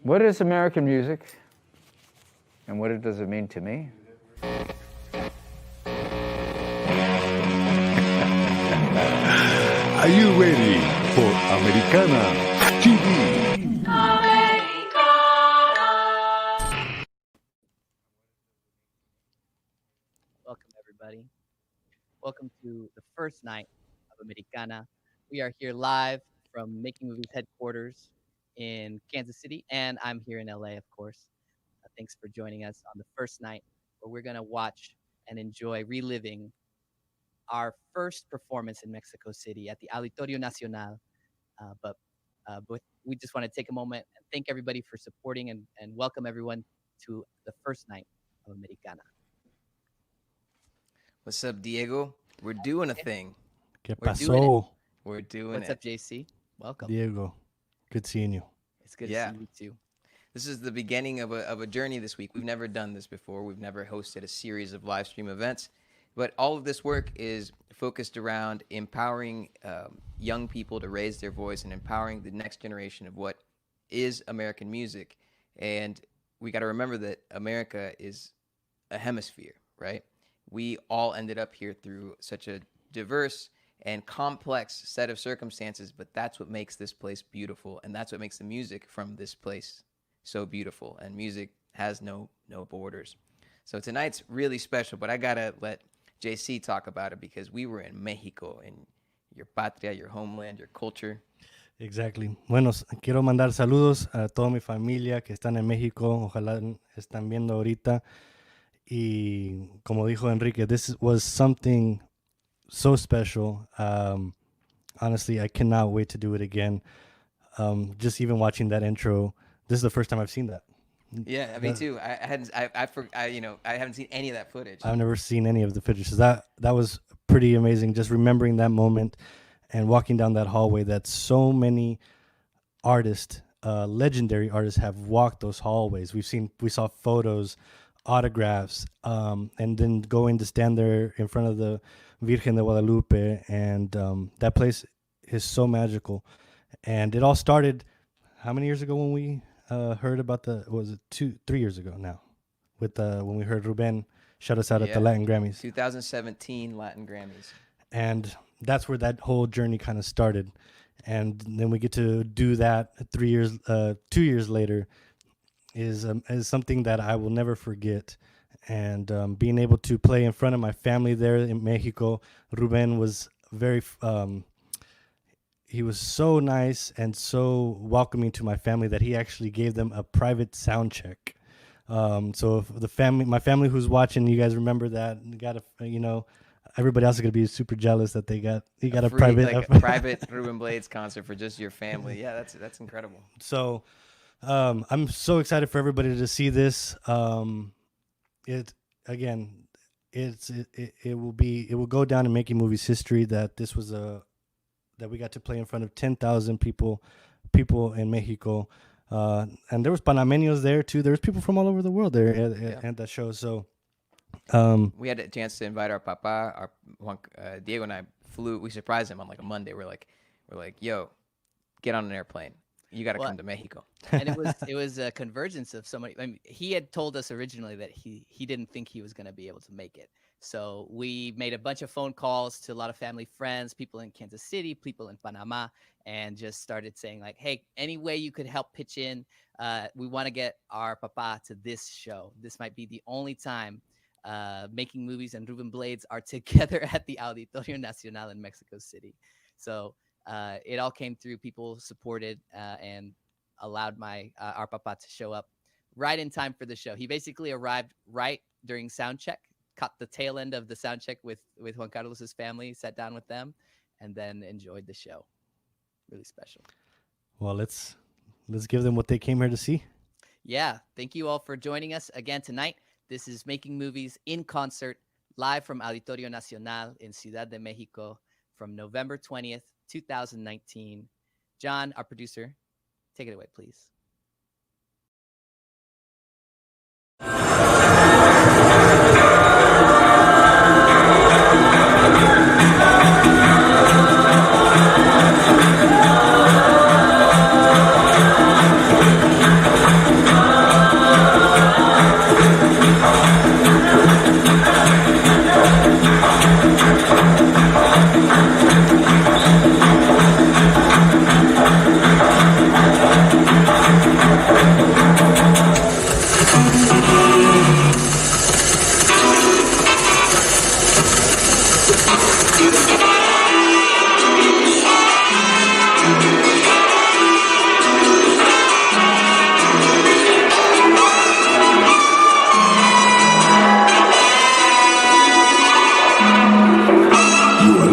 What is American music, and what does it mean to me? Are you ready for Americana TV? Welcome, everybody. Welcome to the first night of Americana. We are here live from Making Movies headquarters in Kansas City, and I'm here in LA, of course. Thanks for joining us on the first night where we're going to watch and enjoy reliving our first performance in Mexico City at the Auditorio Nacional. But we just want to take a moment and thank everybody for supporting and welcome everyone to the first night of Americana. What's up, Diego? We're doing a thing. ¿Qué We're pasó, We're doing What's it. up, JC? Welcome. Diego? Good seeing you. It's good Yeah. to see you too. This is the beginning of a journey this week. We've never done this before. We've never hosted a series of live stream events. But all of this work is focused around empowering young people to raise their voice and empowering the next generation of what is American music. And we got to remember that America is a hemisphere, right? We all ended up here through such a diverse and complex set of circumstances, but that's what makes this place beautiful, and that's what makes the music from this place so beautiful. And music has no borders. So tonight's really special, but I gotta let JC talk about it because we were in Mexico, in your patria, your homeland, your culture. Exactly. Bueno, quiero mandar saludos a toda mi familia que están en México. Ojalá están viendo ahorita. Y como dijo Enrique, this was something so special. Honestly, I cannot wait to do it again. Just even watching that intro, this is the first time I've seen that. Yeah, me too. I haven't seen any of that footage. I've never seen any of the footage. So that was pretty amazing. Just remembering that moment and walking down that hallway that so many artists, legendary artists, have walked those hallways. We saw photos, autographs, and then going to stand there in front of the Virgen de Guadalupe, and that place is so magical. And it all started how many years ago when we heard about was it 3 years ago now, with when we heard Ruben shout us out at the Latin Grammys. 2017 Latin Grammys. And that's where that whole journey kind of started. And then we get to do that 2 years later is something that I will never forget. And being able to play in front of my family there in Mexico, Ruben was he was so nice and so welcoming to my family that he actually gave them a private sound check. So if my family who's watching, you guys remember that, everybody else is gonna be super jealous that he got a private Ruben Blades concert for just your family. Yeah, that's incredible. So I'm so excited for everybody to see this. It will go down in Making Movies history that this was that we got to play in front of 10,000 people in Mexico, and there was Panameños there too. There was people from all over the world there at that show. So we had a chance to invite our papa. Diego and I flew. We surprised him on like a Monday. We're like, yo, get on an airplane. You got to Well, come to Mexico. and it was a convergence of so many. I mean, he had told us originally that he didn't think he was going to be able to make it. So we made a bunch of phone calls to a lot of family, friends, people in Kansas City, people in Panama, and just started saying like, hey, any way you could help pitch in. We want to get our papa to this show. This might be the only time Making Movies and Ruben Blades are together at the Auditorio Nacional in Mexico City. So it all came through. People supported and allowed our papa to show up right in time for the show. He basically arrived right during sound check, caught the tail end of the sound check with Juan Carlos's family, sat down with them, and then enjoyed the show. Really special. Well, let's give them what they came here to see. Yeah. Thank you all for joining us again tonight. This is Making Movies in concert, live from Auditorio Nacional in Ciudad de Mexico from November 20th, 2019. John, our producer, take it away, please.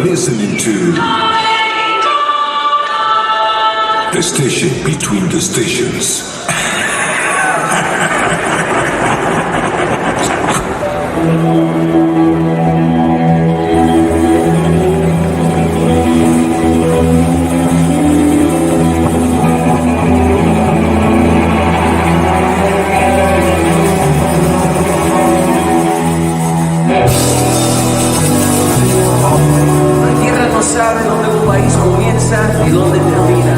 Listening to the station between the stations. Sabe dónde un país comienza y dónde termina.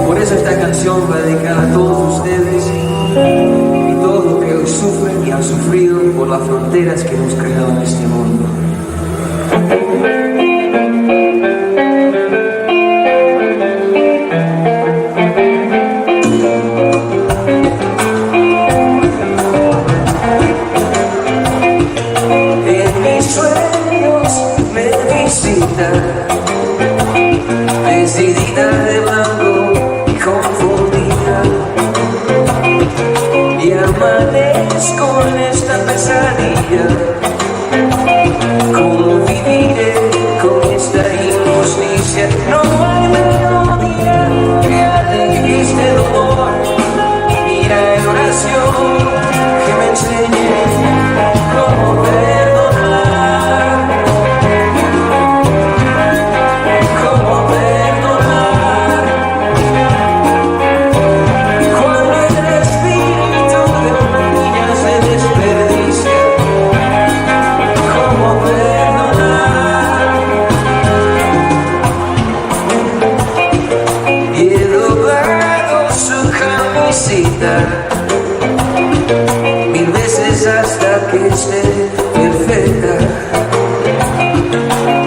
Por eso esta canción va dedicada a todos ustedes y todos los que hoy sufren y han sufrido por las fronteras que hemos creado en este mundo. Decidida de blanco y confundida, y amanezco en esta pesadilla. ¿Cómo viviré con esta injusticia? No hay melodía que alivie este dolor, ni la oración que me enseñe cómo perdonar. Mil veces hasta que esté perfecta.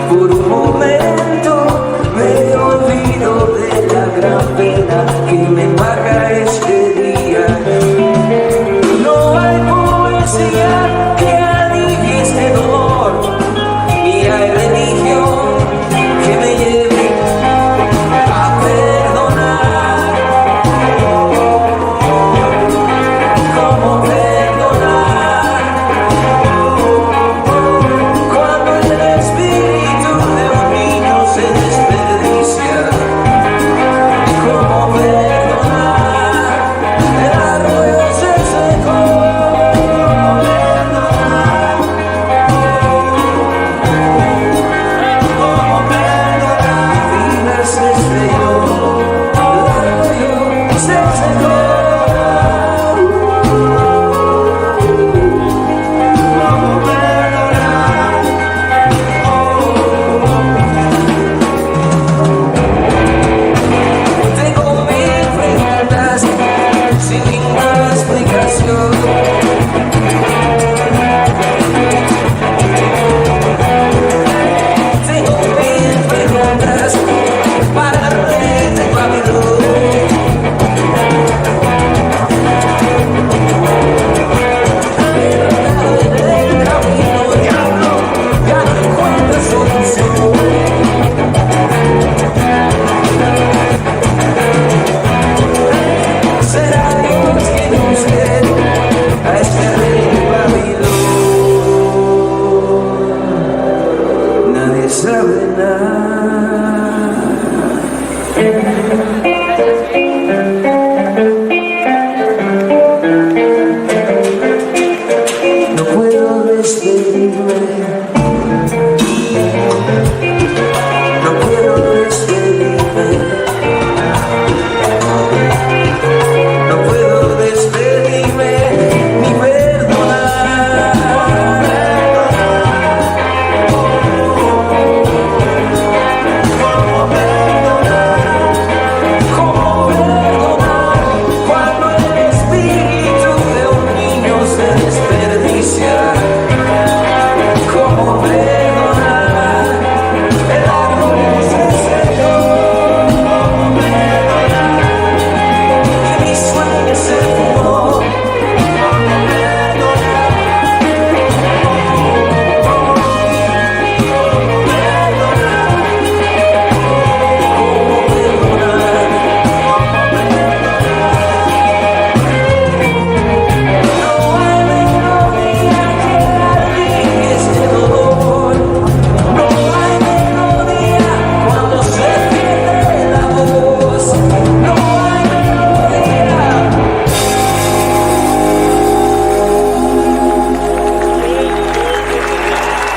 Por un momento me olvido de la gran pena que me embarga este día. No hay poesía que alivie este dolor, ni hay religión que me lleve a perdonar. ¿Cómo perdonar? una explicación. Tengo mil preguntas para el rey de Babilonia.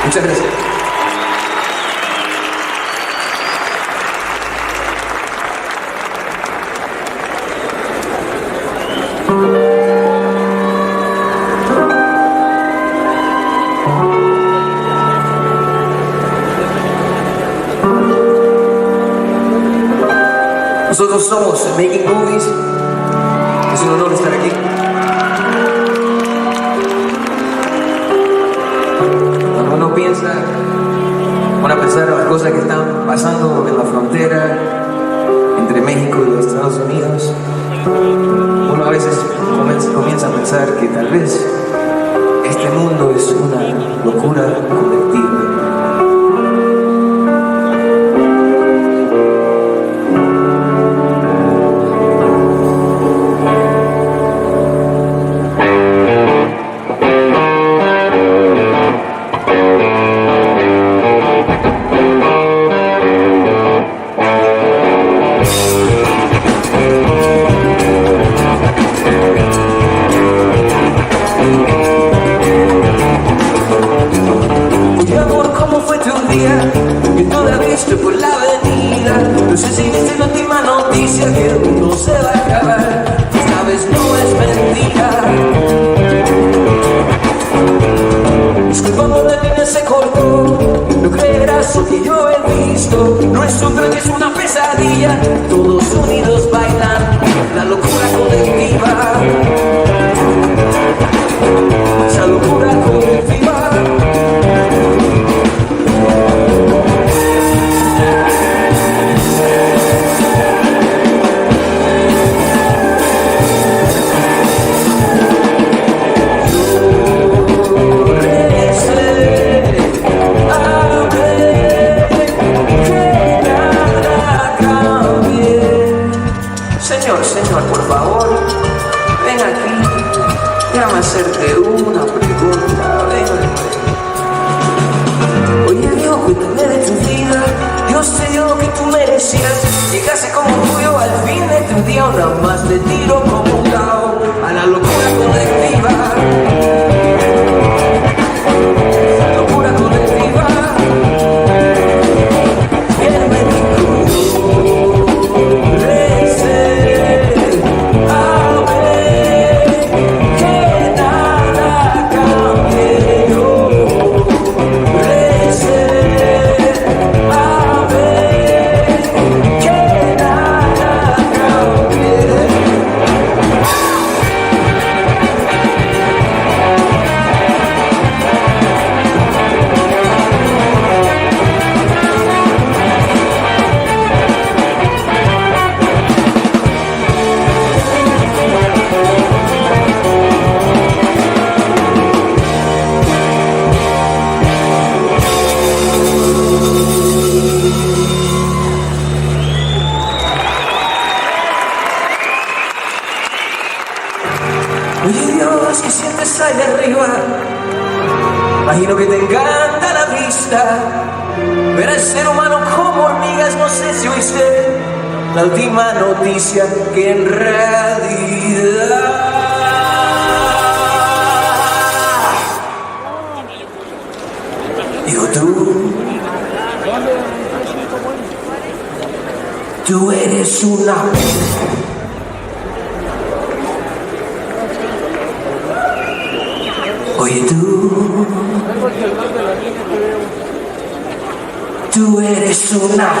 Muchas gracias. Nosotros somos Making Movies. Es un honor estar aquí. Cuando uno piensa, van a pensar en las cosas que están pasando en la frontera entre México y los Estados Unidos. Uno a veces comienza a pensar que tal vez este mundo es una locura colectiva. Que tú la viste por la avenida. No sé si viste la última noticia que el mundo se va a acabar. Esta vez no es mentira. Disculpa por la línea se cortó. No creerás lo que yo he visto. Nuestro tren es una pesadilla. Todos unidos bailan la locura colectiva. Esa locura colectiva. Señor, por favor, ven aquí, déjame hacerte una pregunta, ven. Oye viejo, cuéntame de tu vida, Dios te dio lo que tú merecías, llegaste como tuyo al fin de tu día, una más te tiro como un cao a la locura colectiva. Locura colectiva. En México. Oye Dios, ¿qué sientes ahí arriba? Imagino que te encanta la vista. Ver al ser humano como hormigas, no sé si oíste la última noticia que en realidad. Digo tú eres una. Oye tú eres una.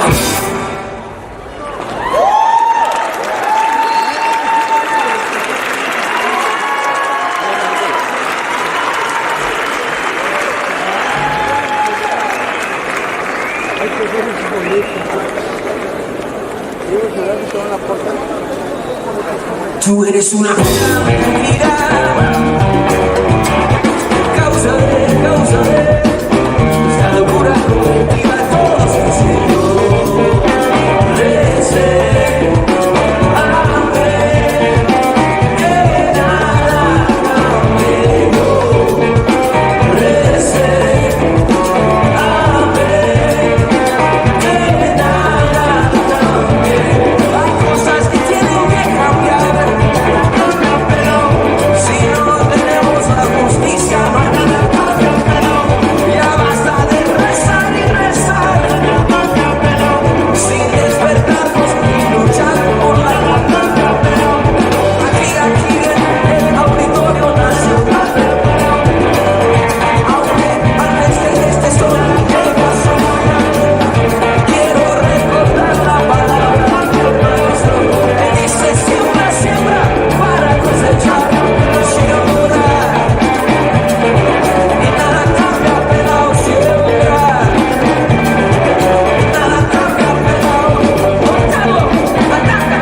Tú eres una mentira. Causa de esta locura colectiva, todos en serio. Recé, a ver, que nada cambie. Recé, a ver, que nada cambie. Hay cosas que tienen que cambiar, pero si no tenemos la justicia, no hay nada cambia, pero ya basta de rezar y rezar, sin despertarnos y luchar por la verdad, pero aquí en el Auditorio Nacional, aunque antes de este sol llega a sonar, quiero recordar la palabra maestro que dice siembra, siembra para cosechar, siembra y nada cambia, pelao, siembra, nada cambia, pelao, Gonzalo, ataca.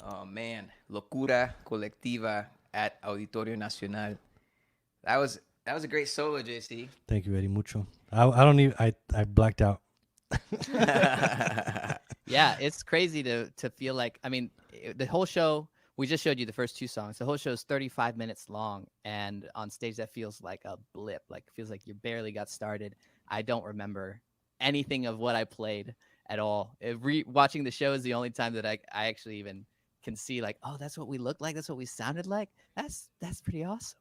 Oh man, locura colectiva at Auditorio Nacional. That was a great solo, JC. Thank you, Eddie. Mucho. I don't even. I blacked out. Yeah, it's crazy to feel like, I mean, the whole show, we just showed you the first two songs. The whole show is 35 minutes long, and on stage that feels like a blip. Like, it feels like you barely got started. I don't remember anything of what I played at all. Watching the show is the only time that I actually even can see, like, oh, that's what we looked like, that's what we sounded like. That's pretty awesome.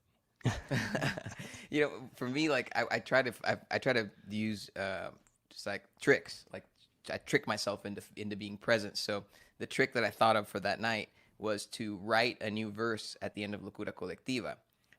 You know, for me, like I try to use just like tricks, like trick myself into being present. So the trick that I thought of for that night was to write a new verse at the end of Locura Colectiva.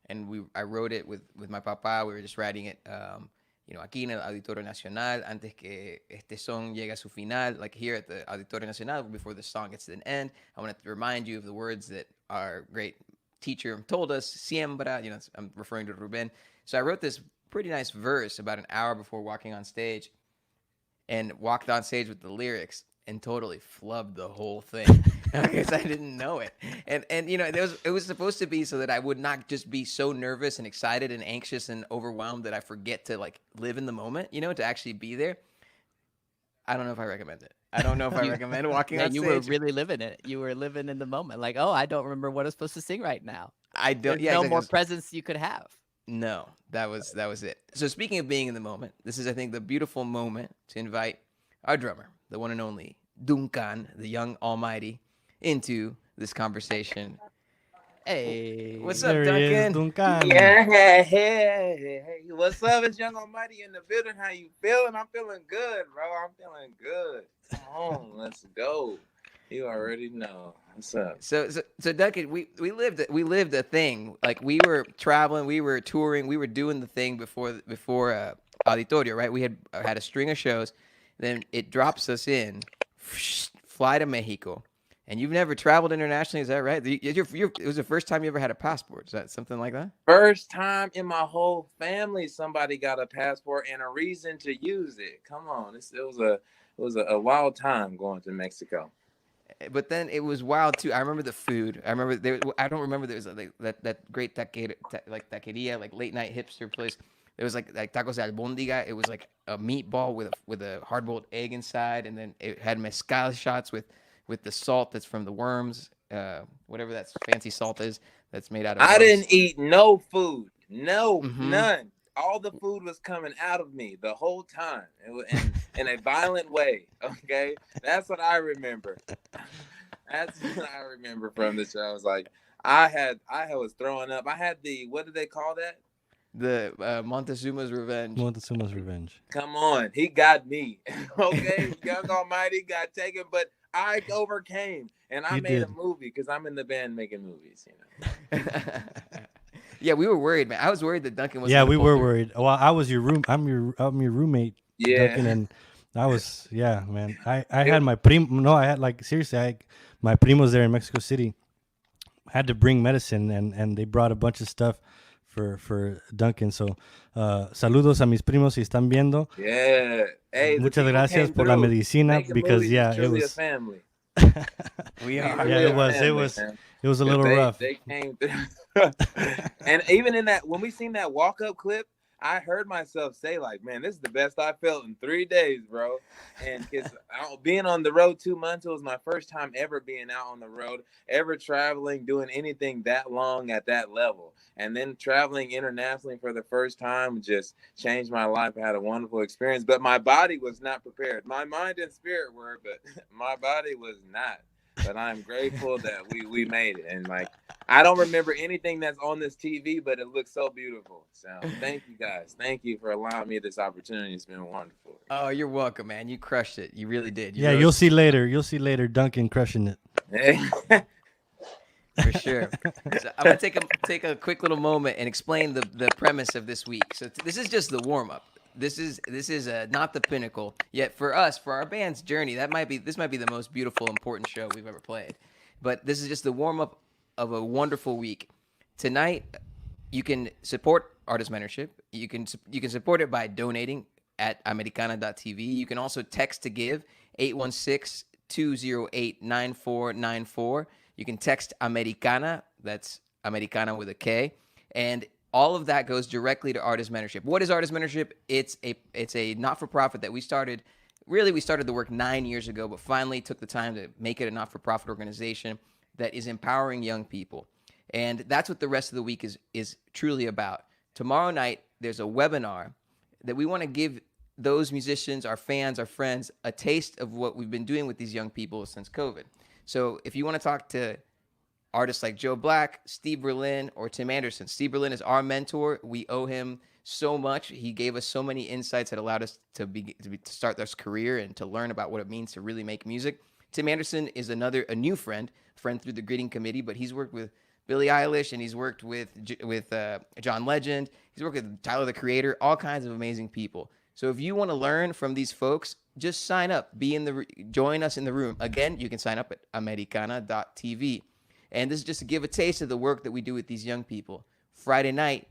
And I wrote it with my papa. We were just writing it, aquí en el Auditorio Nacional, antes que este son llegue a su final, like here at the Auditorio Nacional, before the song gets to an end. I want to remind you of the words that our great teacher told us, siembra, I'm referring to Ruben. So I wrote this pretty nice verse about an hour before walking on stage, and walked on stage with the lyrics and totally flubbed the whole thing because I didn't know it. And it was supposed to be so that I would not just be so nervous and excited and anxious and overwhelmed that I forget to like live in the moment, to actually be there. I don't know if I recommend it. I don't know if I recommend walking on stage. You were really living it. You were living in the moment. Like, oh, I don't remember what I'm supposed to sing right now. I don't. There's no more presence you could have. No, that was it. So speaking of being in the moment, this is, I think, the beautiful moment to invite our drummer, the one and only Duncan, the young almighty, into this conversation. Hey, What's up, There he Duncan? is, Duncan. Yeah, hey, what's up? It's Young Almighty in the building. How you feeling? I'm feeling good, bro. I'm feeling good. Come on, let's go. You already know. What's up? So Duncan, we lived a thing. Like, we were traveling, we were touring, we were doing the thing before Auditorio, right? We had a string of shows. Then it drops us in, fly to Mexico. And you've never traveled internationally, is that right? It was the first time you ever had a passport. Is that something like that? First time in my whole family somebody got a passport and a reason to use it. Come on, it was a wild time going to Mexico. But then it was wild too. I remember the food. I don't remember there was like that great taqueria, like late night hipster place. There was like tacos de albóndiga. It was like a meatball with a hard boiled egg inside, and then it had mezcal shots with the salt that's from the worms, whatever that fancy salt is that's made out of. I didn't eat no food, none. All the food was coming out of me the whole time. It was in a violent way. Okay, that's what I remember. That's what I remember from the show. I was like, I was throwing up. I had what did they call that? The Montezuma's Revenge. Montezuma's Revenge. Come on, he got me. Okay, Young Almighty got taken, but I overcame, and I made a movie because I'm in the band making movies. Yeah, we were worried, man. I was worried that Duncan was. Yeah, we were worried. Well, I was your I'm your roommate. Yeah. Duncan, and I was man. I had my seriously, my primos there in Mexico City had to bring medicine, and they brought a bunch of stuff for Duncan. So, saludos a mis primos si están viendo. Yeah. Hey, muchas gracias por la medicina because it was a family. We are. Yeah, it was a little rough. They came through. And even in that, when we seen that walk-up clip, I heard myself say, like, man, this is the best I felt in 3 days, bro. And because being on the road 2 months, it was my first time ever being out on the road, ever traveling, doing anything that long at that level. And then traveling internationally for the first time just changed my life. I had a wonderful experience, but my body was not prepared. My mind and spirit were, but my body was not. But I'm grateful that we made it. And like, I don't remember anything that's on this TV, but it looks so beautiful. So thank you guys. Thank you for allowing me this opportunity. It's been wonderful. Oh, you're welcome, man. You crushed it. You really did. You'll see later. You'll see later Duncan crushing it. For sure. So I'm gonna take a quick little moment and explain the premise of this week. So this is just the warm up. This is not the pinnacle yet for us, for our band's journey. This might be the most beautiful, important show we've ever played. But this is just the warm up of a wonderful week. Tonight, you can support artist mentorship. You can support it by donating at americana.tv. You can also text to give 816-208-9494. You can text Americana. That's Americana with a K. And all of that goes directly to artist mentorship. What is artist mentorship? It's a not-for-profit that we started. Really, we started the work 9 years ago, but finally took the time to make it a not-for-profit organization that is empowering young people. And that's what the rest of the week is truly about. Tomorrow night, there's a webinar that we want to give those musicians, our fans, our friends, a taste of what we've been doing with these young people since COVID. So if you want to talk to artists like Joe Black, Steve Berlin, or Tim Anderson. Steve Berlin is our mentor. We owe him so much. He gave us so many insights that allowed us to start this career and to learn about what it means to really make music. Tim Anderson is a new friend through the Greeting Committee, but he's worked with Billie Eilish, and he's worked with John Legend. He's worked with Tyler, the Creator, all kinds of amazing people. So if you want to learn from these folks, just sign up. Join us in the room. Again, you can sign up at americana.tv. And this is just to give a taste of the work that we do with these young people. Friday night,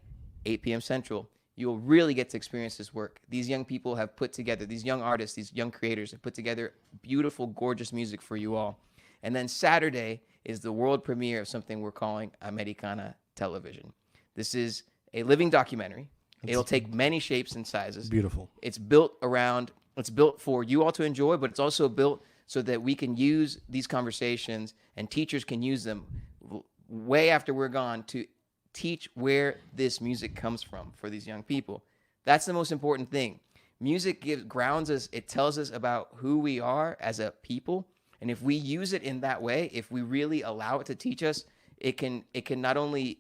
8 p.m. Central, you'll really get to experience this work. These young people have put together, these young artists, these young creators have put together beautiful, gorgeous music for you all. And then Saturday is the world premiere of something we're calling Americana Television. This is a living documentary. It'll take many shapes and sizes. Beautiful. It's built for you all to enjoy, but it's also built so that we can use these conversations and teachers can use them way after we're gone to teach where this music comes from for these young people. That's the most important thing. Music grounds us. It tells us about who we are as a people. And if we use it in that way, if we really allow it to teach us, it can not only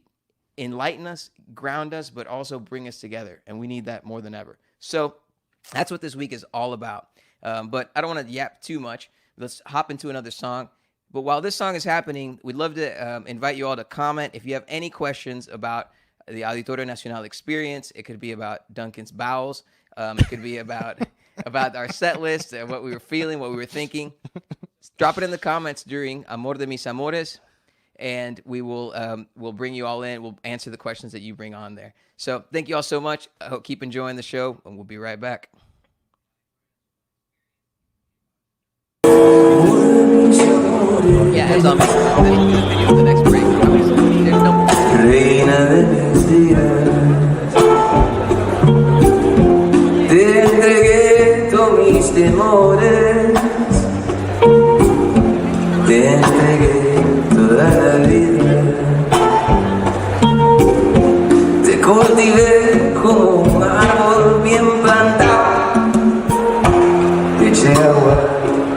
enlighten us, ground us, but also bring us together. And we need that more than ever. So that's what this week is all about. But I don't want to yap too much. Let's hop into another song. But while this song is happening, we'd love to invite you all to comment. If you have any questions about the Auditorio Nacional experience, it could be about Duncan's bowels. It could be about our set list, what we were feeling, what we were thinking. Drop it in the comments during Amor de mis Amores. And we will we'll bring you all in. We'll answer the questions that you bring on there. So thank you all so much. I hope keep enjoying the show, and we'll be right back. Yeah, as I'm making this video for the next break, there's no... Reina de mis días, te entregué todos mis temores, te entregué toda la vida, te cultivé como un árbol bien plantado, te eché agua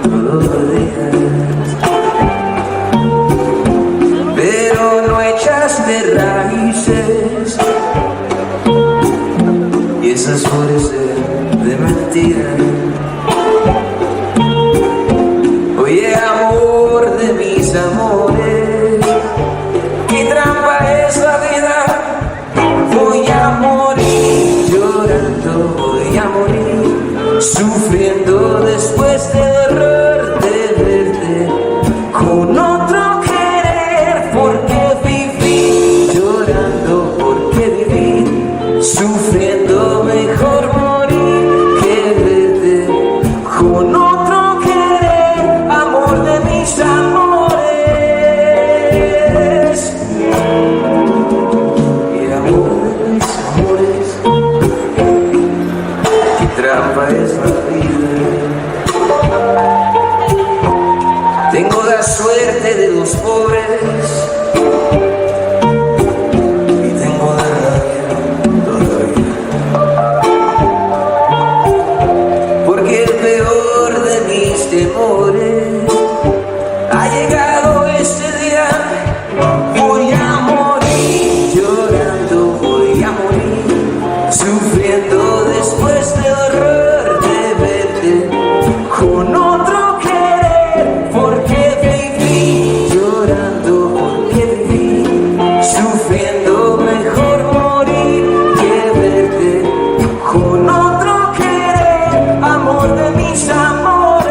todos los días, pero no echaste raíces, y esas flores de mentira. Oye, amor de mis amores, qué trampa es la vida. Voy a morir llorando, voy a morir sufriendo después del horror de verte con otro querer. Porque viví llorando, porque viví sufriendo, mejor morir que verte con otro querer. Amor de mis amores, y amor de mis amores, qué trampa es la vida. Tengo la suerte de los pobres y tengo la rabia todavía, porque el peor de mis temores ha llegado este día. Voy a morir llorando, voy a morir sufriendo después del horror de verte con otro querer. Porque viví llorando, porque viví sufriendo, mejor morir que verte con otro querer. Amor de mis amores.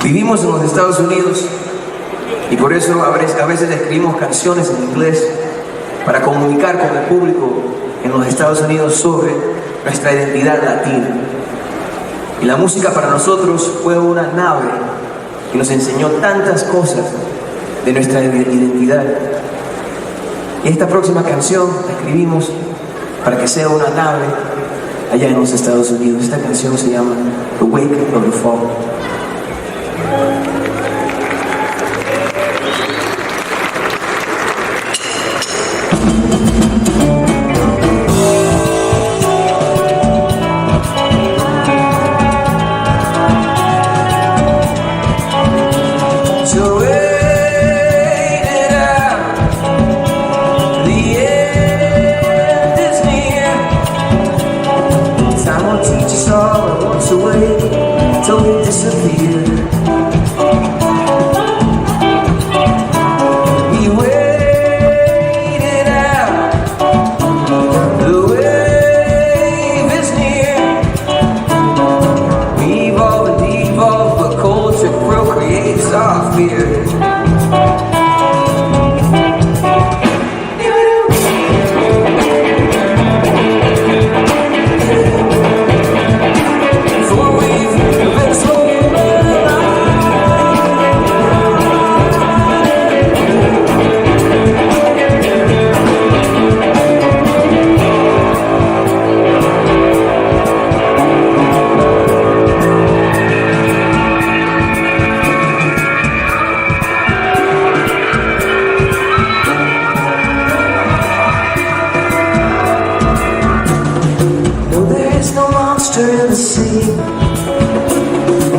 Vivimos en los Estados Unidos y por eso a veces escribimos canciones en inglés para comunicar con el público en los Estados Unidos sobre nuestra identidad latina. Y la música para nosotros fue una nave que nos enseñó tantas cosas de nuestra identidad. Y esta próxima canción la escribimos para que sea una nave allá en los Estados Unidos. Esta canción se llama The Wake of the Fall.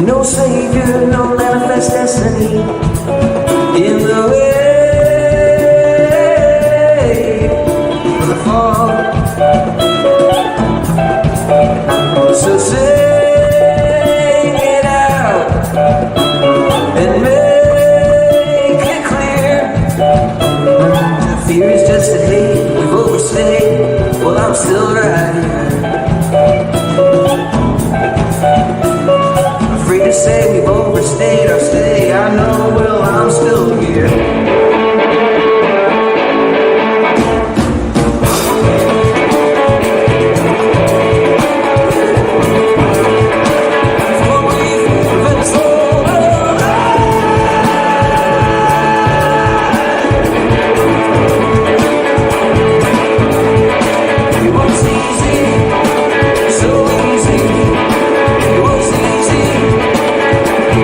No savior, no manifest destiny in the way of the fall. So sing it out and make it clear. The fear is just a hate we've overstayed. Well, I'm still right here. Afraid to say we've overstayed our stay. I know, well, I'm still here.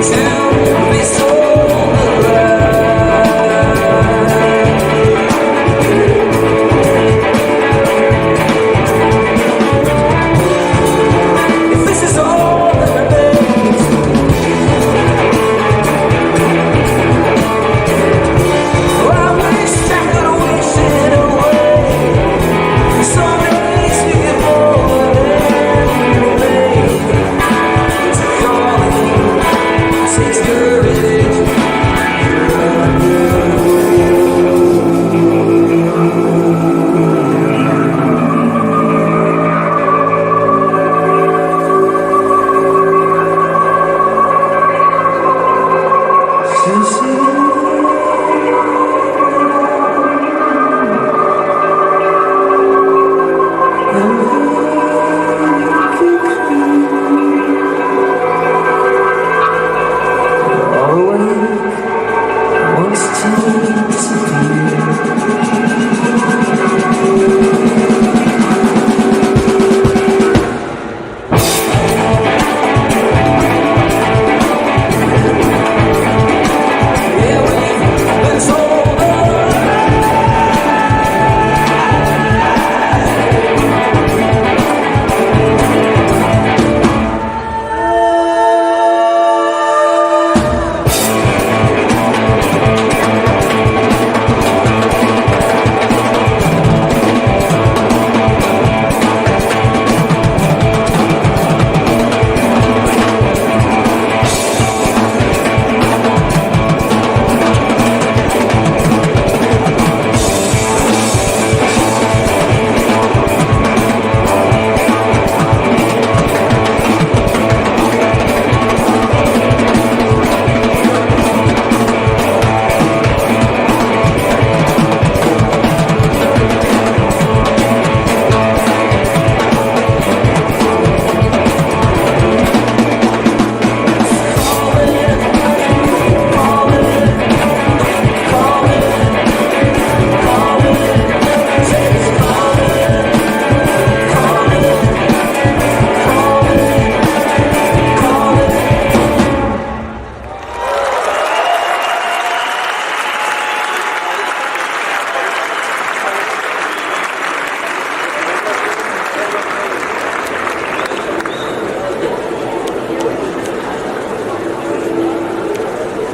To be so alive.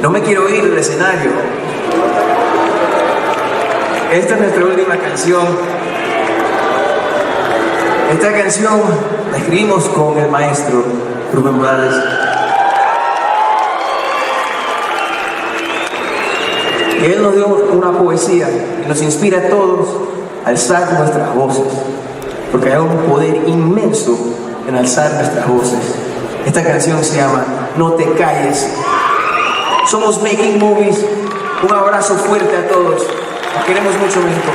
No me quiero ir del escenario. Esta es nuestra última canción. Esta canción la escribimos con el maestro Rubén Morales. Y él nos dio una poesía y nos inspira a todos a alzar nuestras voces, porque hay un poder inmenso en alzar nuestras voces. Esta canción se llama No te calles. Somos Making Movies. Un abrazo fuerte a todos. Los queremos mucho, México.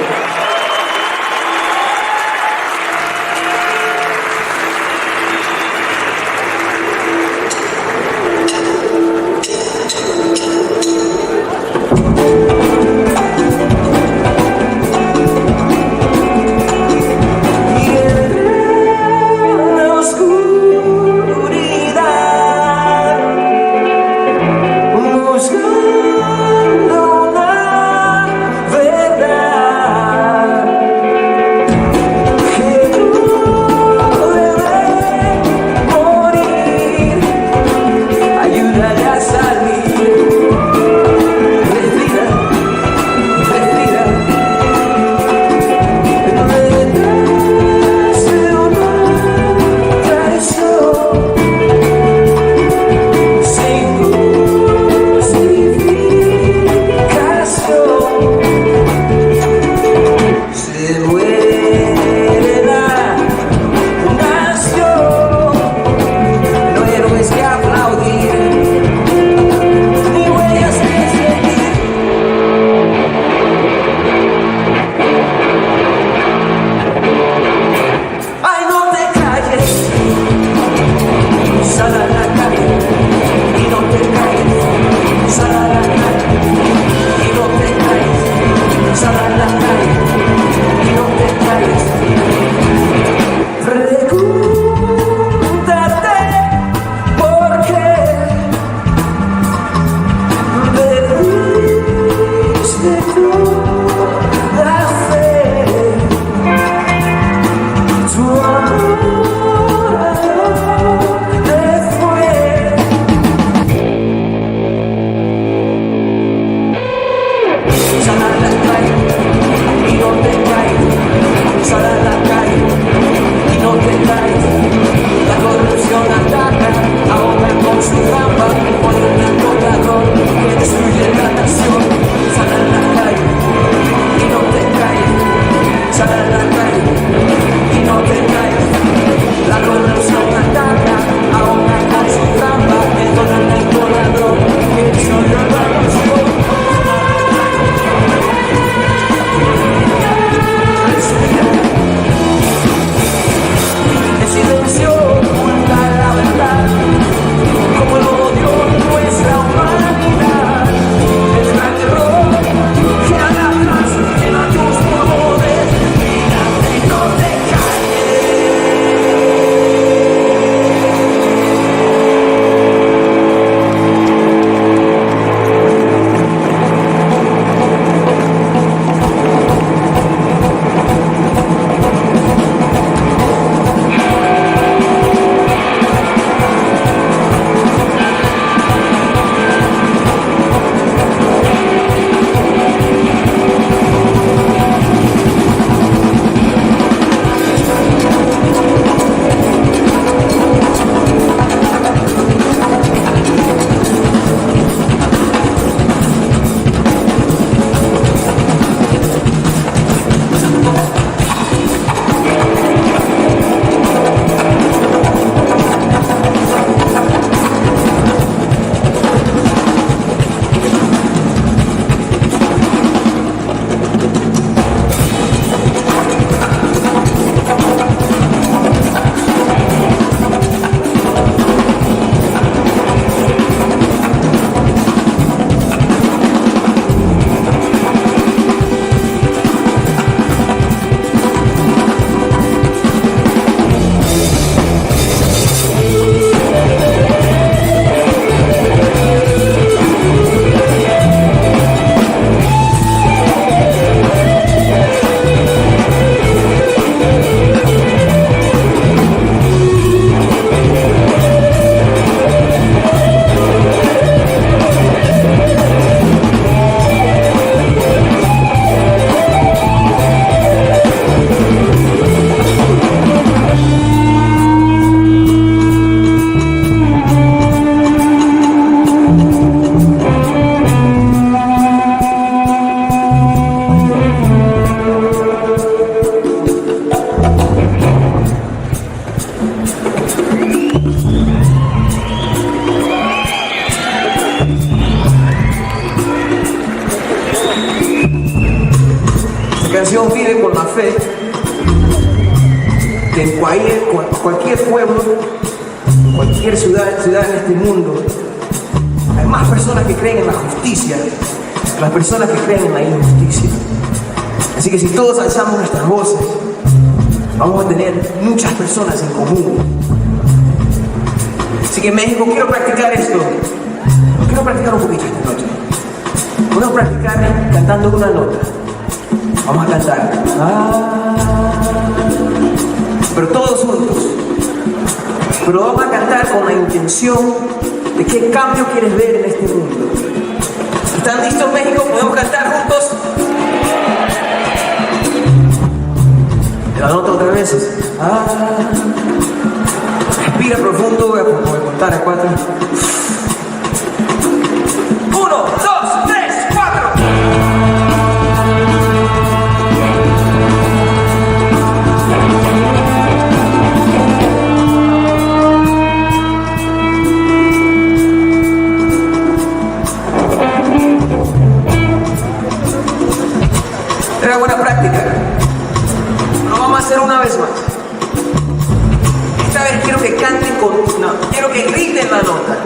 Sal a la calle y no te calles. canción vive con la fe que en cualquier pueblo, cualquier ciudad en este mundo, hay más personas que creen en la justicia que las personas que creen en la injusticia. Así que si todos alzamos nuestras voces, vamos a tener muchas personas en común. Así que en México quiero practicar esto. Quiero practicar un poquito esta noche. Podemos practicar cantando una nota. Vamos a cantar. Pero todos juntos. Pero vamos a cantar con la intención de qué cambio quieres ver en este mundo. ¿Están listos, México? ¿Podemos cantar juntos? La nota otra vez. Respira profundo, voy a contar a 4. 1, 2, 3, 4. Era buena práctica. Lo vamos a hacer una vez más. Esta vez quiero que canten quiero que griten la nota,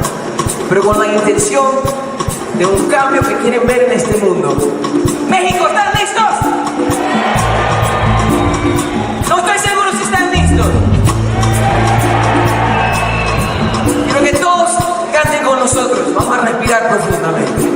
pero con la intención de un cambio que quieren ver en este mundo. México, ¿están listos? No estoy seguro si están listos. Quiero que todos canten con nosotros. Vamos a respirar profundamente.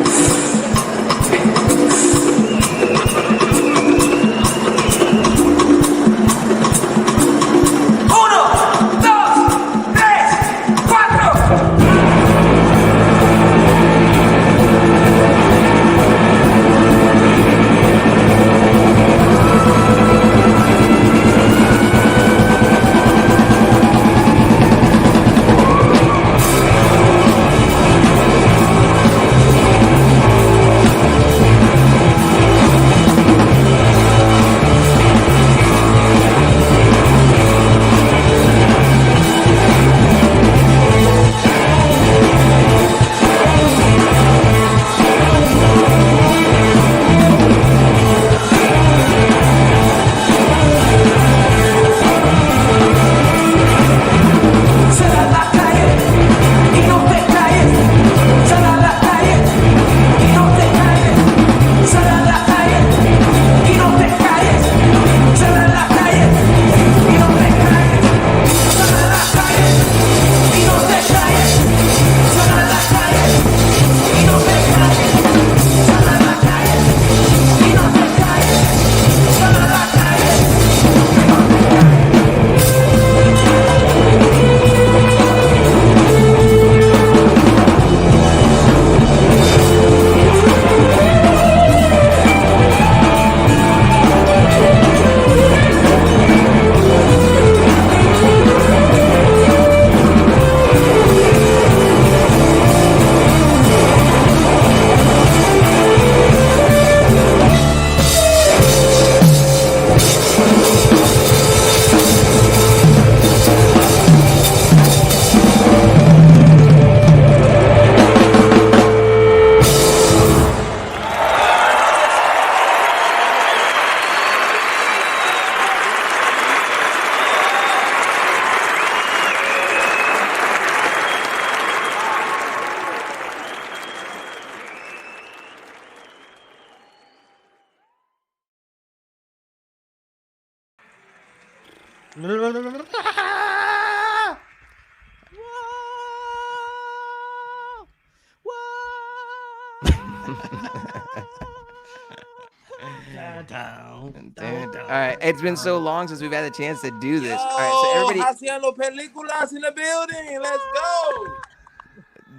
All right, it's been so long since we've had a chance to do this. All right, so everybody, haciendo películas in the building. Let's go.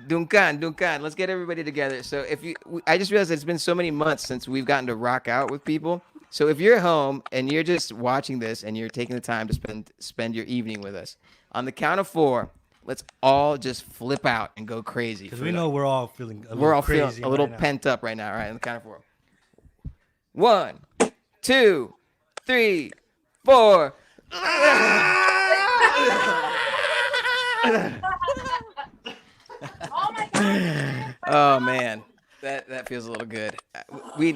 Duncan, let's get everybody together. So I just realized it's been so many months since we've gotten to rock out with people. So if you're at home and you're just watching this and you're taking the time to spend your evening with us, on the count of 4, let's all just flip out and go crazy. Because we know we're all feeling feeling a little pent up right now. All right, on the count of 4. 1, 2, 3, 4. Oh my God. Oh man, that feels a little good.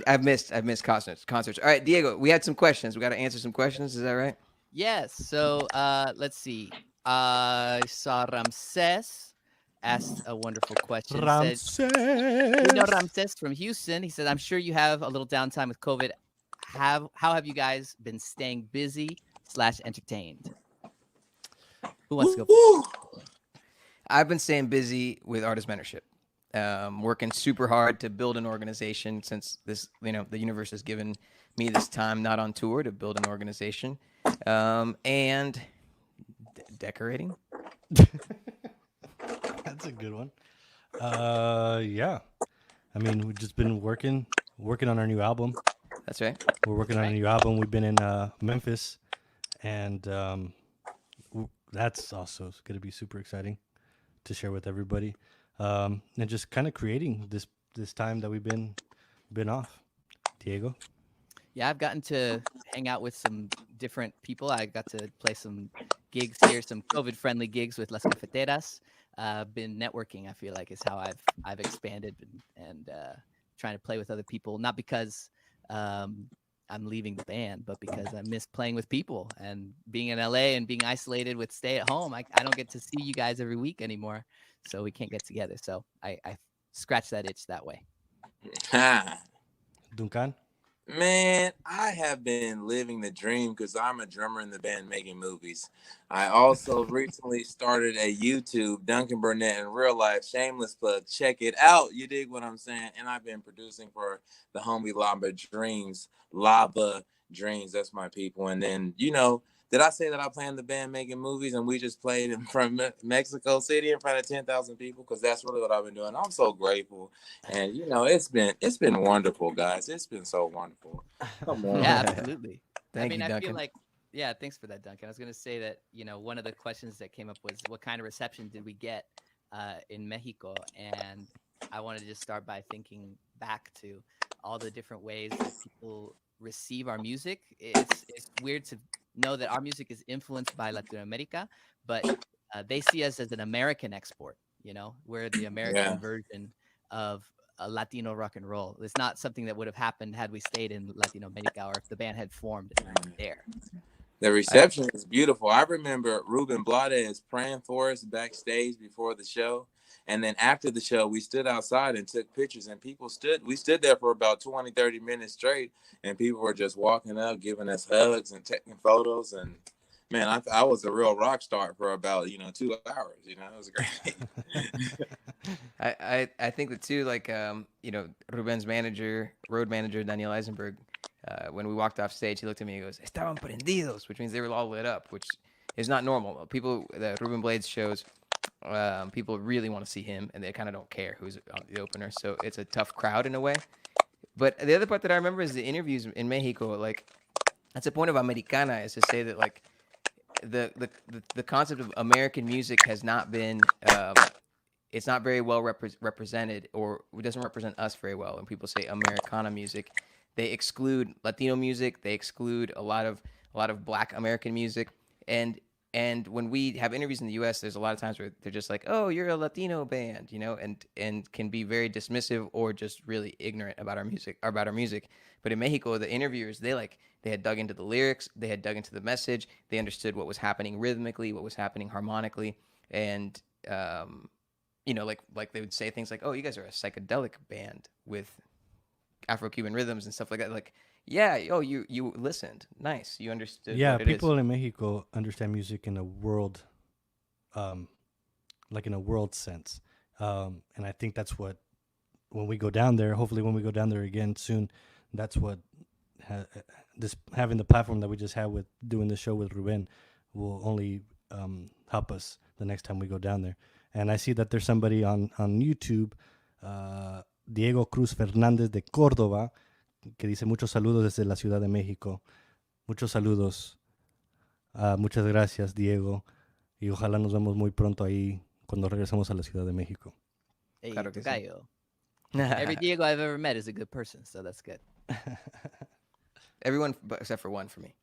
I've missed concerts. All right, Diego, we had some questions. We got to answer some questions. Is that right? Yes. So let's see. I saw Ramses asked a wonderful question. Said, we know Ramses. Ramses from Houston. He said, I'm sure you have a little downtime with COVID. How have you guys been staying busy / entertained? Who wants to go? Woo! I've been staying busy with artist mentorship, working super hard to build an organization since this, the universe has given me this time not on tour to build an organization, and decorating. That's a good one. Yeah. I mean, we've just been working on our new album. That's right. We're working on a new album. We've been in Memphis, and that's also going to be super exciting to share with everybody. And just kind of creating this time that we've been off. Diego? Yeah, I've gotten to hang out with some different people. I got to play some gigs here, some COVID-friendly gigs with Las Cafeteras. Been networking, I feel like, is how I've expanded and trying to play with other people. Not because I'm leaving the band, but because I miss playing with people and being in LA and being isolated with stay at home. I don't get to see you guys every week anymore, so we can't get together. So I scratch that itch that way. Duncan? Man, I have been living the dream because I'm a drummer in the band making movies. I also recently started a YouTube, Duncan Burnett in real life, shameless plug. Check it out. You dig what I'm saying? And I've been producing for the homie Lava Dreams. That's my people. And then, did I say that I play in the band making movies and we just played in front of Mexico City in front of 10,000 people? Because that's really what I've been doing. I'm so grateful. And, it's been wonderful, guys. It's been so wonderful. Come on. Yeah, absolutely. Thank you, I Duncan. feel like, yeah, thanks for that, Duncan. I was going to say that, one of the questions that came up was what kind of reception did we get in Mexico? And I wanted to just start by thinking back to all the different ways that people receive our music. It's weird to know that our music is influenced by Latin America, but they see us as an American export. We're the American version of Latino rock and roll. It's not something that would have happened had we stayed in Latin America or if the band had formed there. The reception is beautiful. I remember Ruben Blades praying for us backstage before the show. And then after the show, we stood outside and took pictures, and we stood there for about 20, 30 minutes straight, and people were just walking up, giving us hugs and taking photos. And man, I was a real rock star for about, 2 hours, it was great. I think that too, like, Ruben's road manager, Daniel Eisenberg, when we walked off stage, he looked at me and goes, "Estaban prendidos," which means they were all lit up, which is not normal. People, the Ruben Blades shows, people really want to see him, and they kind of don't care who's on the opener. So it's a tough crowd in a way. But the other part that I remember is the interviews in Mexico. Like, that's the point of Americana, is to say that, like, the concept of American music has not been, it's not very well represented, or it doesn't represent us very well. When people say Americana music, they exclude Latino music, they exclude a lot of Black American music, and when we have interviews in the U.S., there's a lot of times where they're just like, "Oh, you're a Latino band," and can be very dismissive or just really ignorant about our music. But in Mexico, the interviewers, they had dug into the lyrics, they had dug into the message, they understood what was happening rhythmically, what was happening harmonically, and like they would say things like, "Oh, you guys are a psychedelic band with Afro-Cuban rhythms and stuff like that." Like, yeah, oh, you listened, nice, you understood. Yeah, what it people is. in Mexico understand music in a world, like in a world sense, and I think that's what, when we go down there, hopefully when we go down there again soon, that's what having the platform that we just had with doing the show with Ruben will only help us the next time we go down there. And I see that there's somebody on YouTube, Diego Cruz Fernández de Córdoba, que dice muchos saludos desde la Ciudad de México. Muchos saludos. Muchas gracias, Diego. Y ojalá nos vemos muy pronto ahí cuando regresemos a la Ciudad de México. Hey, Claro que sí. Tocayo. Every Diego I've ever met is a good person, so that's good. Everyone except for one for me.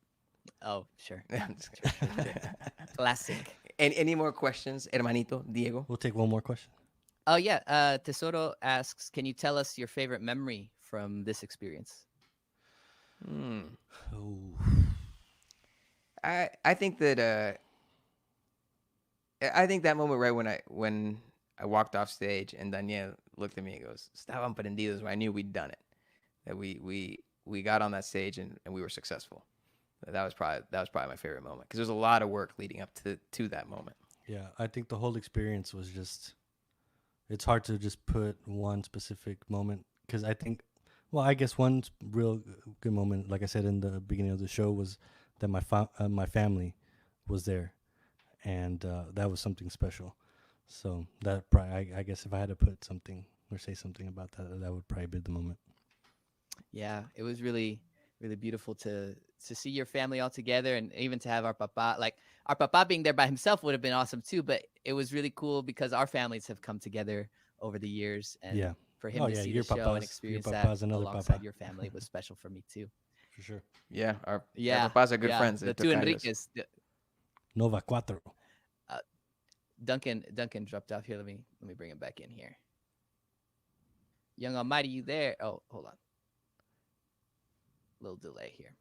Oh, sure. I'm just kidding. Sure. Classic. Any more questions, hermanito Diego? We'll take one more question. Oh, yeah. Tesoro asks, can you tell us your favorite memory from this experience? Oh, I think that I think that moment right when I walked off stage and Daniel looked at me and goes, "Estaban prendidos," when I knew we'd done it. That we got on that stage and we were successful. That was probably my favorite moment because there's a lot of work leading up to that moment. yeah. I think the whole experience was just. It's hard to just put one specific moment because I think, well, I guess one real good moment, like I said in the beginning of the show, was that my family was there, and that was something special. So that probably, I guess, if I had to put something or say something about that, that would probably be the moment. Yeah, it was really, really beautiful to see your family all together, and even to have our papa. Like our papa being there by himself would have been awesome too, but it was really cool because our families have come together over the years, and Yeah. for him Oh to yeah, see your the show and papa's experience that another alongside papa your family was special for me too. for sure. Yeah, our Yeah, papas are good yeah. friends. The They're two tocayos. Enriques. Nova Cuatro. Duncan dropped off here. Let me bring him back in here. Young Almighty, you there? Oh, hold on. Little delay here.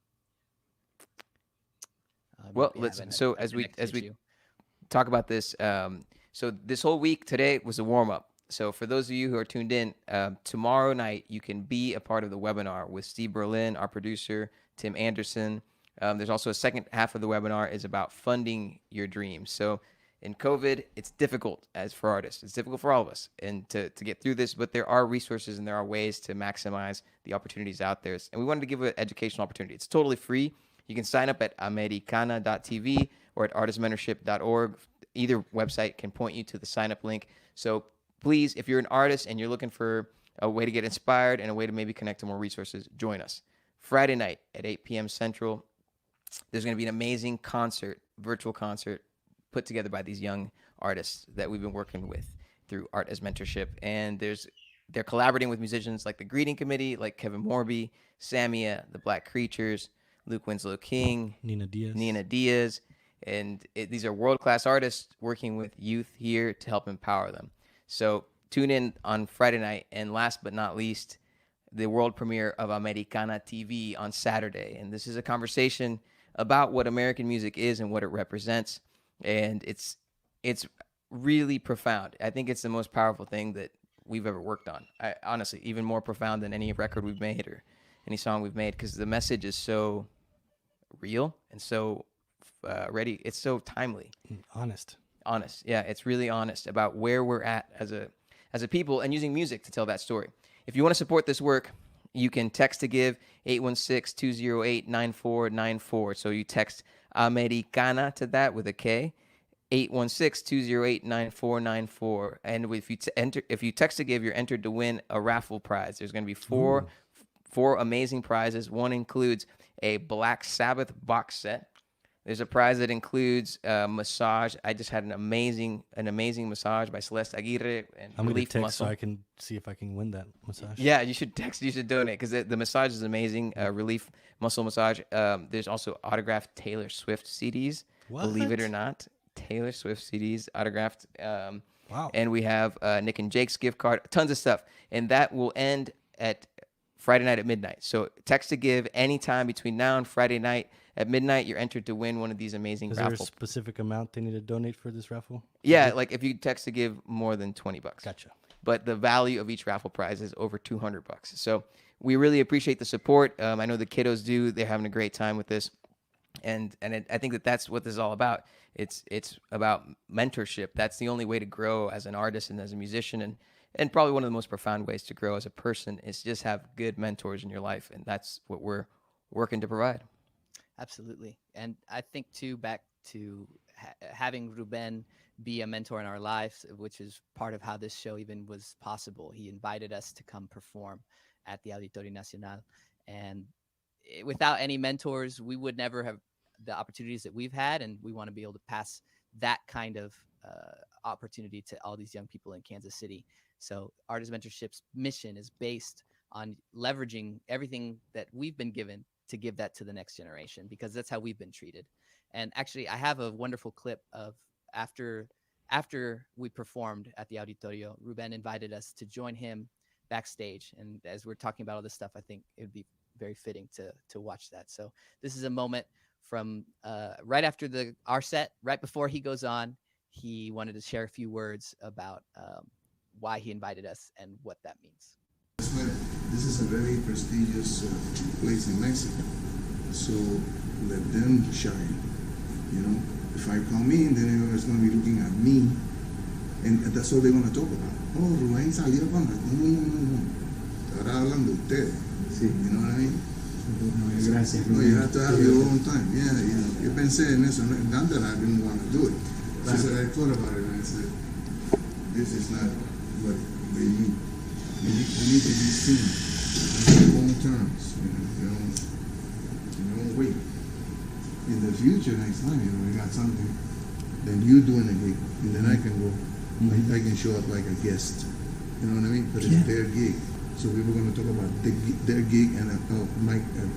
Well, Might be let's having so a as we connection issue. talk about this. So this whole week today was a warm up. So for those of you who are tuned in, tomorrow night you can be a part of the webinar with Steve Berlin, our producer, Tim Anderson. There's also a second half of the webinar is about funding your dreams. So in COVID, it's difficult as for artists. It's difficult for all of us and to get through this, but there are resources and there are ways to maximize the opportunities out there. And we wanted to give an educational opportunity. It's totally free. You can sign up at americana.tv or at artistmentorship.org. Either website can point you to the sign up link. So please, if you're an artist and you're looking for a way to get inspired and a way to maybe connect to more resources, join us. Friday night at 8 p.m. Central, there's going to be an amazing concert, virtual concert, put together by these young artists that we've been working with through Art as Mentorship. And they're collaborating with musicians like the Greeting Committee, like Kevin Morby, Samia, the Black Creatures, Luke Winslow King, Nina Diaz. And these are world-class artists working with youth here to help empower them. So tune in on Friday night. And last but not least, the world premiere of Americana TV on Saturday. And this is a conversation about what American music is and what it represents. And it's really profound. I think it's the most powerful thing that we've ever worked on. Honestly, even more profound than any record we've made or any song we've made, because the message is so real and so ready. It's so timely. Honest. Yeah, it's really honest about where we're at as a people and using music to tell that story. If you want to support this work, you can text to give 816-208-9494. So you text Americana to that with a K, 816-208-9494. And if you text to give, you're entered to win a raffle prize. There's going to be four amazing prizes. One includes a Black Sabbath box set. There's a prize that includes massage. I just had an amazing massage by Celeste Aguirre and I'm going to Relief text Muscle. so I can see if I can win that massage. Yeah, you should text. You should donate because the massage is amazing. Relief Muscle massage. There's also autographed Taylor Swift CDs. Believe it or not, Taylor Swift CDs autographed. Wow. And we have Nick and Jake's gift card. Tons of stuff, and that will end at Friday night at midnight. So text to give anytime between now and Friday night at midnight. You're entered to win one of these amazing Is there a raffles. specific amount they need to donate for this raffle? Yeah, like if you text to give more than $20. Gotcha. But the value of each raffle prize is over $200. So we really appreciate the support. I know the kiddos do. They're having a great time with this. And I think that's what this is all about. It's about mentorship. That's the only way to grow as an artist and as a musician. And probably one of the most profound ways to grow as a person is just have good mentors in your life. And that's what we're working to provide. Absolutely. And I think too, back to having Ruben be a mentor in our lives, which is part of how this show even was possible. He invited us to come perform at the Auditorio Nacional. And without any mentors, we would never have the opportunities that we've had. And we want to be able to pass that kind of opportunity to all these young people in Kansas City. So Artist Mentorship's mission is based on leveraging everything that we've been given to give that to the next generation, because that's how we've been treated. And actually, I have a wonderful clip of after we performed at the Auditorio, Ruben invited us to join him backstage. And as we're talking about all this stuff, I think it would be very fitting to watch that. So this is a moment from right after our set, right before he goes on. He wanted to share a few words about why he invited us and what that means. This is a very prestigious place in Mexico, so let them shine. You know, if I come in, then everyone's going to be looking at me, and that's all they're going to talk about. Oh, Rubén salió con la... No. Estará hablando usted. Sí. You know what I mean? Gracias. No, you have to have your own time. Yeah, you know. Yo pensé en eso. Not that I didn't want to do it. Right. So I thought about it and I said, this is not what they need. You need to be seen on your own terms. You don't wait. In the future, next time, we got something, then you doing a gig, and then I can go. I can show up like a guest. You know what I mean? But it's their gig. So we were going to talk about their gig and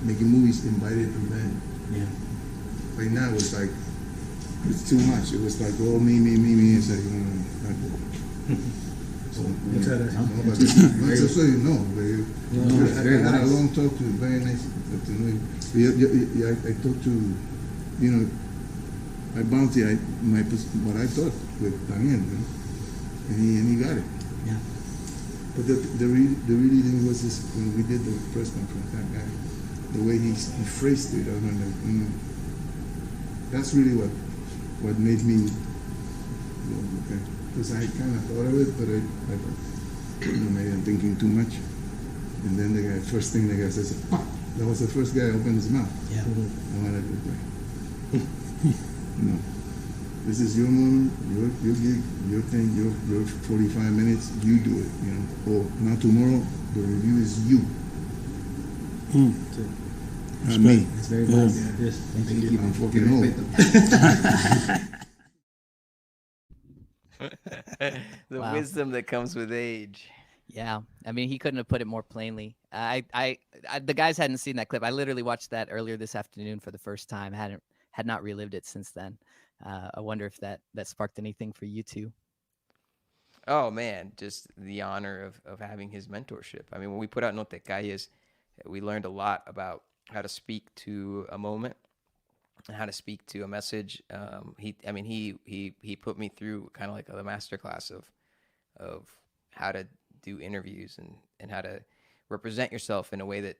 making movies invited to them. Yeah. Right now, it's like, it's too much. It was like, oh, me. It's like, not good. So, so you know, I had a long talk to very nice to know you. I talked to, my bounty, what I thought with Daniel, and he got it. Yeah. But the really thing was this, when we did the press conference, that guy, the way he phrased it, I was like, that's really what made me go, okay. Because I kind of thought of it, but maybe I'm thinking too much. And then first thing the guy says, pop! That was the first guy who opened his mouth. Yeah. I wanted to go. No. This is your moment, your gig, your thing, your 45 minutes, you do it, Or now tomorrow, the review is you. Not me. It's very nice. Yes. Thank you. I'm fucking old. The wisdom that comes with age. Yeah, I mean, he couldn't have put it more plainly. The guys hadn't seen that clip. I literally watched that earlier this afternoon for the first time. Had not relived it since then. I wonder if that sparked anything for you two. Oh man, just the honor of having his mentorship. I mean, when we put out No Te Calles, we learned a lot about how to speak to a moment and how to speak to a message. He put me through kind of like the master class of how to do interviews and how to represent yourself in a way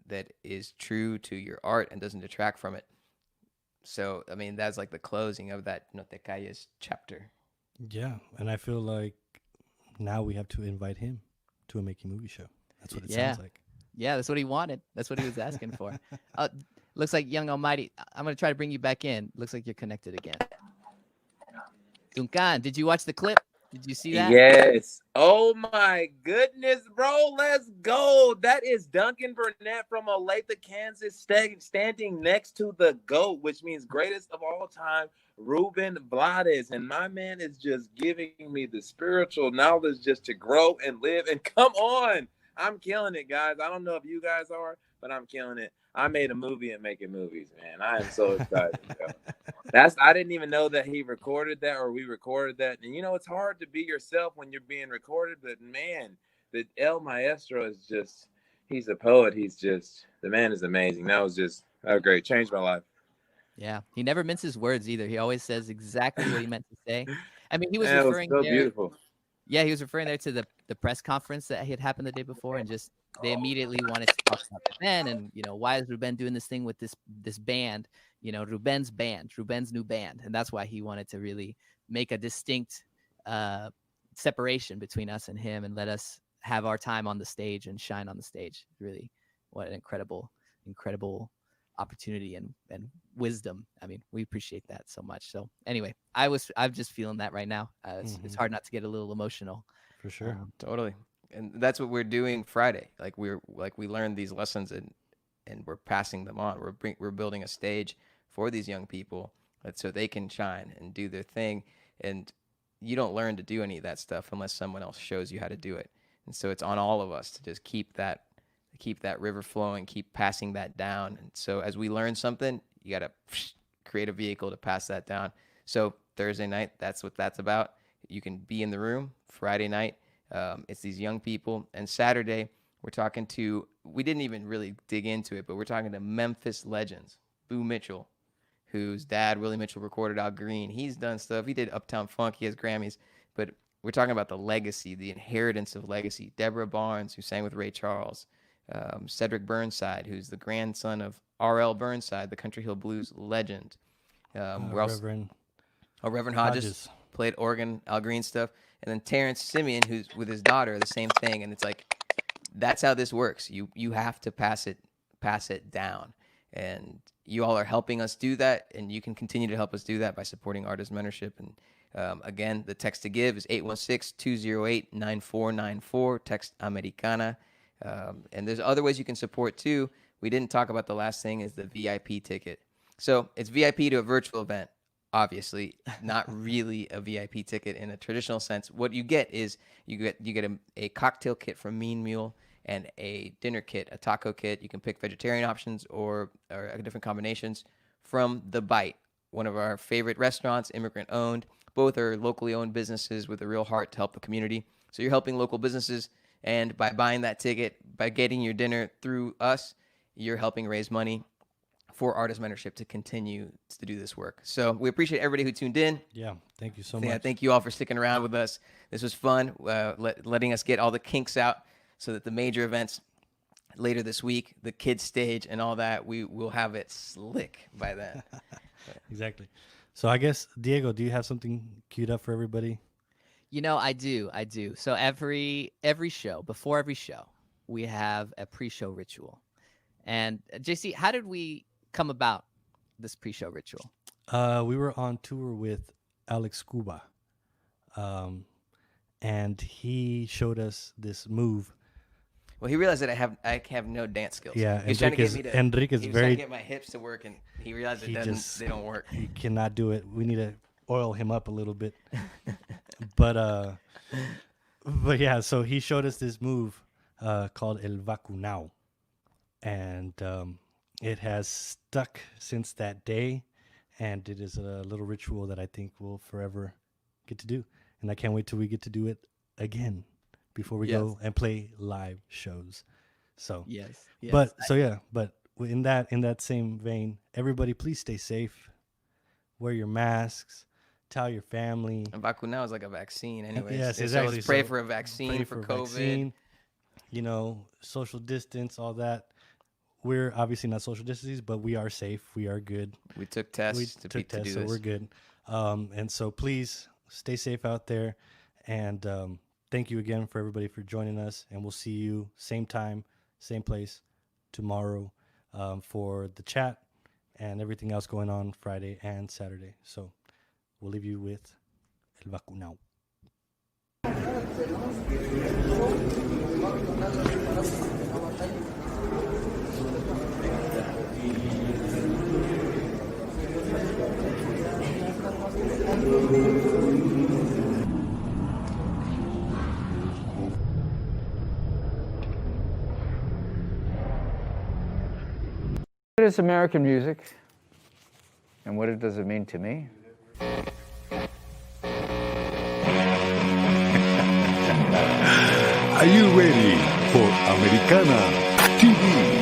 that is true to your art and doesn't detract from it. So, I mean, that's like the closing of that No Te Calles chapter. Yeah, and I feel like now we have to invite him to a Making Movie show. That's what it sounds like. Yeah, that's what he wanted. That's what he was asking for. Looks like Young Almighty, I'm going to try to bring you back in. Looks like you're connected again. Duncan, did you watch the clip? Did you see that? Yes. Oh my goodness, bro. Let's go. That is Duncan Burnett from Olathe, Kansas, standing next to the GOAT, which means greatest of all time, Ruben Blades. And my man is just giving me the spiritual knowledge just to grow and live. And come on. I'm killing it, guys. I don't know if you guys are, but I'm killing it. I made a movie and making movies, man. I am so excited. I didn't even know that he recorded that or we recorded that. And it's hard to be yourself when you're being recorded, but man, the El Maestro is just, he's a poet. The man is amazing. That was great. Changed my life. Yeah. He never minces words either. He always says exactly what he meant to say. I mean, he was Man, referring it was so there. Beautiful. Yeah, he was referring there to the press conference that had happened the day before, and just they immediately wanted to talk about Ruben and why is Ruben doing this thing with this band, Ruben's band, Ruben's new band, and that's why he wanted to really make a distinct separation between us and him and let us have our time on the stage and shine on the stage. Really, what an incredible opportunity and wisdom. I mean, we appreciate that so much. So anyway, I'm just feeling that right now. It's hard not to get a little emotional. For sure. Totally. And that's what we're doing Friday. We learned these lessons and we're passing them on. We're building a stage for these young people so they can shine and do their thing. And you don't learn to do any of that stuff unless someone else shows you how to do it. And so it's on all of us to just keep that river flowing, keep passing that down. And so as we learn something, you got to create a vehicle to pass that down. So Thursday night, that's what that's about. You can be in the room. Friday night, It's these young people. And Saturday, we didn't even really dig into it, but we're talking to Memphis legends. Boo Mitchell, whose dad, Willie Mitchell, recorded Al Green. He's done stuff. He did Uptown Funk. He has Grammys. But we're talking about the legacy, the inheritance of legacy. Deborah Barnes, who sang with Ray Charles. Cedric Burnside, who's the grandson of R.L. Burnside, the Country Hill Blues legend. Reverend Hodges played organ, Al Green stuff. And then Terrence Simeon, who's with his daughter, the same thing. And it's like, that's how this works. You have to pass it down. And you all are helping us do that, and you can continue to help us do that by supporting artist mentorship. And again, the text to give is 816-208-9494. Text Americana. And there's other ways you can support too. We didn't talk about the last thing is the VIP ticket. So it's VIP to a virtual event. Obviously, not really a VIP ticket in a traditional sense. What you get is you get a cocktail kit from Mean Mule and a dinner kit, a taco kit. You can pick vegetarian options or different combinations from The Bite, one of our favorite restaurants, immigrant owned. Both are locally owned businesses with a real heart to help the community. So you're helping local businesses, and by buying that ticket, by getting your dinner through us, you're helping raise money for artist mentorship to continue to do this work. So we appreciate everybody who tuned in. Yeah, thank you so much. Yeah, thank you all for sticking around with us. This was fun, letting us get all the kinks out so that the major events later this week, the kids stage and all that, we will have it slick by then. Exactly. So I guess, Diego, do you have something queued up for everybody? You know, I do. So every show, before every show, we have a pre-show ritual. And JC, how did we come about this pre-show ritual? We were on tour with Alex Cuba, and he showed us this move. Well, he realized that I have no dance skills. Yeah, he was trying to get me to. Enrique's he was very. trying to get my hips to work, and he realized they don't work. He cannot do it. We need to oil him up a little bit. but yeah, so he showed us this move called El Vacunao, and it has stuck since that day, and it is a little ritual that I think we'll forever get to do, and I can't wait till we get to do it again before we go and play live shows. So yes. But in that same vein, everybody please stay safe, wear your masks, tell your family. And vacunao is like a vaccine anyways. Yes, exactly. So pray for a vaccine for COVID. Vaccine, social distance, all that. We're obviously not social distancing, but we are safe. We are good. We took tests to do so this. We're good. And so please stay safe out there. And thank you again for everybody for joining us. And we'll see you same time, same place tomorrow for the chat and everything else going on Friday and Saturday. So we'll leave you with El Vacunao. What is American music, and what does it mean to me? Are you ready for Americana TV?